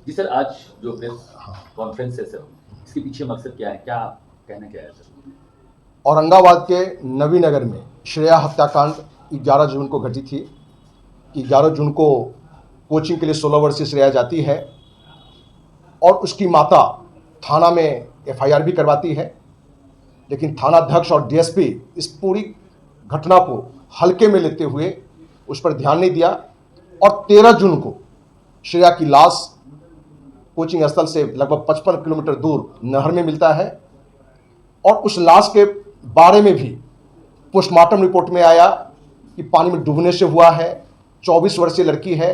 जी sir, आज जो press conference है सर, इसके पीछे मकसद क्या है? क्या कहना क्या है सर? औरंगाबाद के नवीनगर में श्रेया हत्याकांड 11 जून को घटी थी कि 11 जून को कोचिंग के लिए 16 वर्षीय श्रेया जाती है और उसकी माता थाना में एफआईआर भी करवाती है, लेकिन थानाध्यक्ष और डीएसपी इस पूरी घटना को हल्के में लेते हुए उस पर ध्यान नहीं दिया और 13 जून को श्रेया की लाश कोचिंग स्थल से लगभग 55 किलोमीटर दूर नहर में मिलता है और उस लाश के बारे में भी पोस्टमार्टम रिपोर्ट में आया कि पानी में डूबने से हुआ है, 24 वर्षीय लड़की है।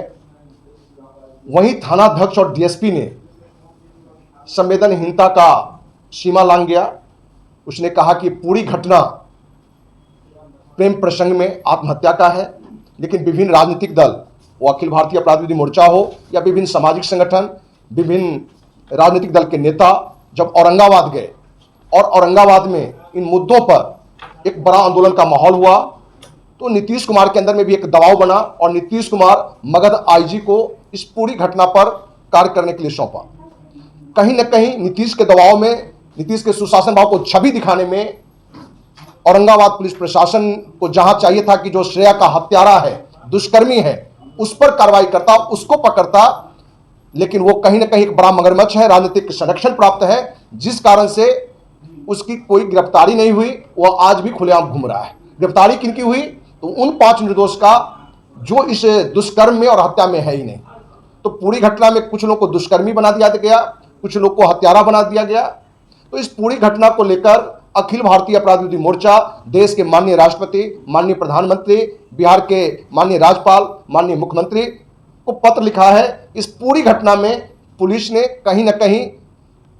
वहीं थानाध्यक्ष और डीएसपी ने संवेदनहीनता का सीमा लांघ गया। उसने कहा कि पूरी घटना प्रेम प्रसंग में आत्महत्या का है, लेकिन विभिन्न राजनीतिक दल, वो अखिल भारतीय अपराध विरोधी मोर्चा हो या विभिन्न सामाजिक संगठन, विभिन्न राजनीतिक दल के नेता जब औरंगाबाद गए और औरंगाबाद में इन मुद्दों पर एक बड़ा आंदोलन का माहौल हुआ, तो नीतीश कुमार के अंदर में भी एक दबाव बना और नीतीश कुमार मगध आईजी को इस पूरी घटना पर कार्य करने के लिए सौंपा। कहीं न कहीं नीतीश के दबाव में, नीतीश के सुशासन भाव को छवि दिखाने में औरंगाबाद पुलिस प्रशासन को जहां चाहिए था कि जो श्रेया का हत्यारा है, दुष्कर्मी है, उस पर कार्रवाई करता, उसको पकड़ता, लेकिन वो कहीं ना कहीं एक बड़ा मगरमच्छ है, राजनीतिक संरक्षण प्राप्त है, जिस कारण से उसकी कोई गिरफ्तारी नहीं हुई। वो आज भी खुलेआम घूम रहा है। गिरफ्तारी किनकी हुई? तो उन 5 निर्दोष का जो इस दुष्कर्म में और हत्या में है ही नहीं। तो पूरी घटना में कुछ लोग को दुष्कर्मी बना दिया गया, कुछ लोग को हत्यारा बना दिया गया। तो इस पूरी घटना को लेकर अखिल भारतीय अपराध विरोधी मोर्चा देश के माननीय राष्ट्रपति, माननीय प्रधानमंत्री, बिहार के माननीय राज्यपाल, माननीय मुख्यमंत्री को पत्र लिखा है। इस पूरी घटना में पुलिस ने कहीं ना कहीं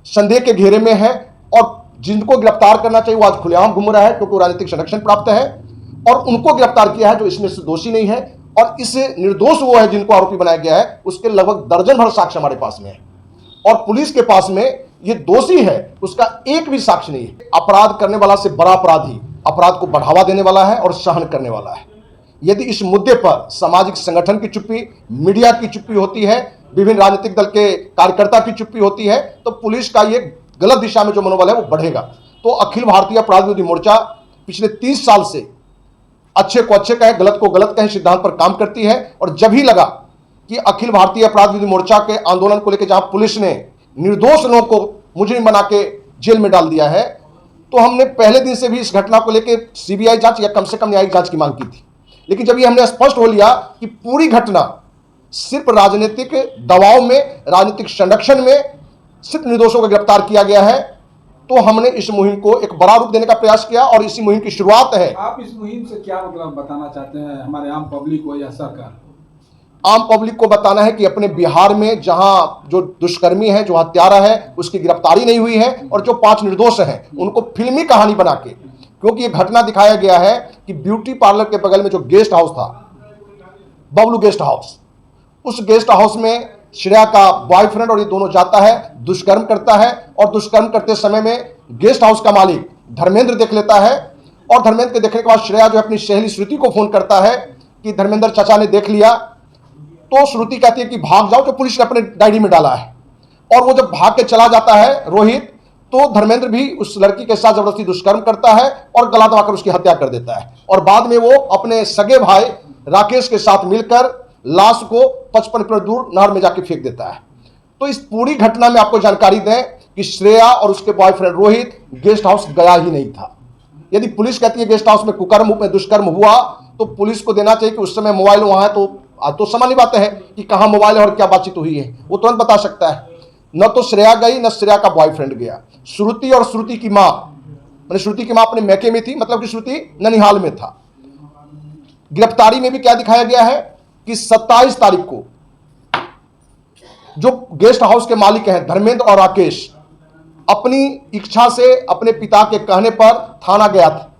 संदेह के घेरे में है और जिनको गिरफ्तार करना चाहिए वो आज खुलेआम घूम रहा है, क्योंकि राजनीतिक संरक्षण प्राप्त है, और उनको गिरफ्तार किया है जो इसमें से दोषी नहीं है, और इससे निर्दोष वो है जिनको आरोपी बनाया गया है। उसके लगभग दर्जन भर साक्ष्य हमारे पास में है और पुलिस के पास में ये दोषी है उसका एक भी साक्ष्य नहीं है। अपराध करने वाला से बड़ा अपराधी अपराध को बढ़ावा देने वाला है और सहन करने वाला है। यदि इस मुद्दे पर सामाजिक संगठन की चुप्पी, मीडिया की चुप्पी होती है, विभिन्न राजनीतिक दल के कार्यकर्ता की चुप्पी होती है, तो पुलिस का ये गलत दिशा में जो मनोबल है वो बढ़ेगा। तो अखिल भारतीय अपराध विरोधी मोर्चा पिछले 30 साल से अच्छे को अच्छे कहे, गलत को गलत कहे सिद्धांत पर काम करती है। और जब ही लगा कि अखिल भारतीय अपराध विरोधी मोर्चा के आंदोलन को लेकर जहां पुलिस ने निर्दोष लोगों को मुजरिम बना के जेल में डाल दिया है, तो हमने पहले दिन से भी इस घटना को लेकर सीबीआई जांच या कम से कम न्यायिक जांच की मांग की थी। लेकिन जब ये हमने स्पष्ट हो लिया कि पूरी घटना सिर्फ राजनीतिक दबाव में, राजनीतिक संरक्षण में सिर्फ निर्दोषों को गिरफ्तार किया गया है, तो हमने इस मुहिम को एक बड़ा रूप देने का प्रयास किया और इसी मुहिम की शुरुआत है। आप इस मुहिम से क्या मतलब बताना चाहते हैं हमारे आम पब्लिक को या सरकार? आम पब्लिक को बताना है कि अपने बिहार में जहां जो दुष्कर्मी है, जो हत्यारा है, उसकी गिरफ्तारी नहीं हुई है और जो 5 निर्दोष हैं उनको फिल्मी कहानी बना के, क्योंकि ये घटना दिखाया गया है कि ब्यूटी पार्लर के बगल में जो गेस्ट हाउस था, बबलू गेस्ट हाउस, उस गेस्ट हाउस में श्रेया का बॉयफ्रेंड और ये दोनों जाता है, दुष्कर्म करता है और दुष्कर्म करते समय में गेस्ट हाउस का मालिक धर्मेंद्र देख लेता है और धर्मेंद्र के देखने के बाद श्रेया जो अपनी सहेली श्रुति को फोन करता है कि धर्मेंद्र चाचा ने देख लिया। तो श्रुति कहती है कि भाग जाओ, जो पुलिस ने अपने डायरी में डाला है। और वो जब भाग के चला जाता है रोहित, तो धर्मेंद्र भी उस लड़की के साथ जबरदस्ती दुष्कर्म करता है और गला दबाकर उसकी हत्या कर देता है। और बाद में वो अपने सगे भाई राकेश के साथ मिलकर लाश को 55 किलोमीटर दूर नहर में जाके फेंक देता है। तो इस पूरी घटना में आपको जानकारी दें कि श्रेया और उसके बॉयफ्रेंड रोहित गेस्ट हाउस गया ही नहीं था। यदि पुलिस कहती है गेस्ट हाउस में कुकर्म में दुष्कर्म हुआ, तो पुलिस को देना चाहिए कि उस समय मोबाइल वहां है, तो सामान्य बात है कि कहां मोबाइल है और क्या बातचीत हुई है, वो तुरंत बता सकता है। न तो श्रेया गई, न श्रेया का बॉयफ्रेंड गया। श्रुति और श्रुति की मां, मैंने श्रुति की मां अपने मैके में थी, मतलब कि श्रुति ननिहाल में था। गिरफ्तारी में भी क्या दिखाया गया है कि 27 तारीख को जो गेस्ट हाउस के मालिक हैं धर्मेंद्र और राकेश, अपनी इच्छा से अपने पिता के कहने पर थाना गया था,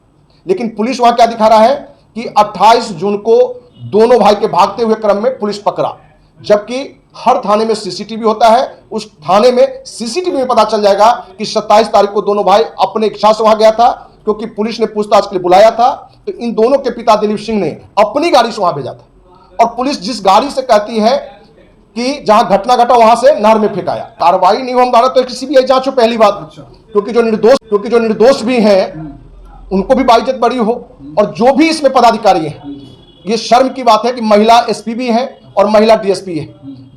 लेकिन पुलिस वहां क्या दिखा रहा है कि 28 जून को दोनों भाई के भागते हुए क्रम में पुलिस पकड़ा, जबकि हर थाने में सीसीटीवी होता है। उस थाने में सीसीटीवी में पता चल जाएगा कि 27 तारीख को दोनों भाई अपने इच्छा से वहां गया था, क्योंकि पुलिस ने पूछताछ के लिए बुलाया था। तो इन दोनों के पिता दिलीप सिंह ने अपनी गाड़ी से वहां भेजा था। और पुलिस जिस गाड़ी से कहती है कि जहां घटना घटा वहां से नहर में फेंकाया। कार्रवाई नहीं हो रहा तो सीबीआई जांच हो, पहली बात। अच्छा। क्योंकि जो निर्दोष भी हैं उनको भी बाइज्जत बरी हो, और जो भी इसमें पदाधिकारी हैं, ये शर्म की बात है कि महिला एसपी भी है और महिला डीएसपी है।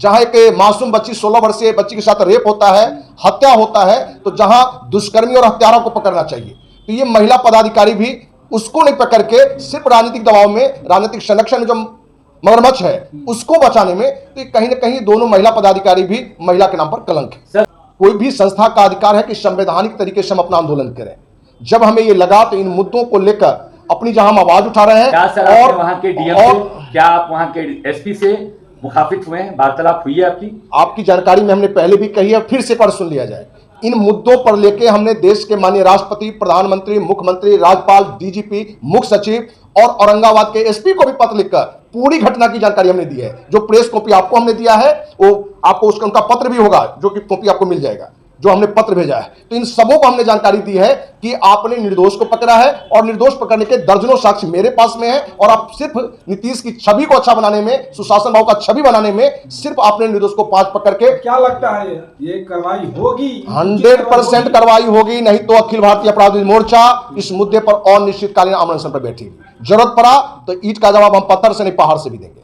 जहां एक मासूम बच्ची 16 वर्षीय बच्ची के साथ रेप होता है, हत्या होता है, तो जहां दुष्कर्मी और हत्यारों को पकड़ना चाहिए, तो ये महिला पदाधिकारी भी उसको नहीं पकड़ के सिर्फ राजनीतिक दबाव में, राजनीतिक संरक्षण जो मगरमच्छ है उसको बचाने में, तो कहीं ना कहीं दोनों महिला पदाधिकारी भी महिला के नाम पर कलंक है। कोई भी संस्था का अधिकार है कि संवैधानिक तरीके से हम अपना आंदोलन करें। जब हमें ये लगा तो इन मुद्दों को लेकर अपनी जहां हम आवाज उठा रहे हैं, क्या सर आपने वहां के डीएम से, क्या आप वहां के एसपी से मुखातिब हुए हैं, वार्तालाप हुई है आपकी जानकारी में हमने पहले भी कही है, फिर से एक बार सुन लिया जाए। इन मुद्दों पर लेके हमने देश के माननीय राष्ट्रपति, प्रधानमंत्री, मुख्यमंत्री, राज्यपाल, डीजीपी, मुख्य सचिव और औरंगाबाद के एसपी को भी पत्र लिखकर पूरी घटना की जानकारी हमने दी है। जो प्रेस कॉपी आपको हमने दिया है वो आपको उसका उनका पत्र भी होगा, जो कि कॉपी आपको मिल जाएगा, जो हमने पत्र भेजा है। तो इन सबों को हमने जानकारी दी है कि आपने निर्दोष को पकड़ा है, और निर्दोष पकड़ने के दर्जनों साक्ष्य मेरे पास में है, और आप सिर्फ नीतीश की छवि को अच्छा बनाने में, सुशासन भाव का छवि बनाने में सिर्फ आपने निर्दोष को 5 पकड़ के। क्या लगता है ये कार्रवाई होगी? 100% कार्रवाई होगी, नहीं तो अखिल भारतीय अपराध विरोधी मोर्चा इस मुद्दे पर और निश्चितकालीन आंदोलन पर बैठी। जरूरत पड़ा तो ईंट का जवाब हम पत्थर से नहीं पहाड़ से भी देंगे।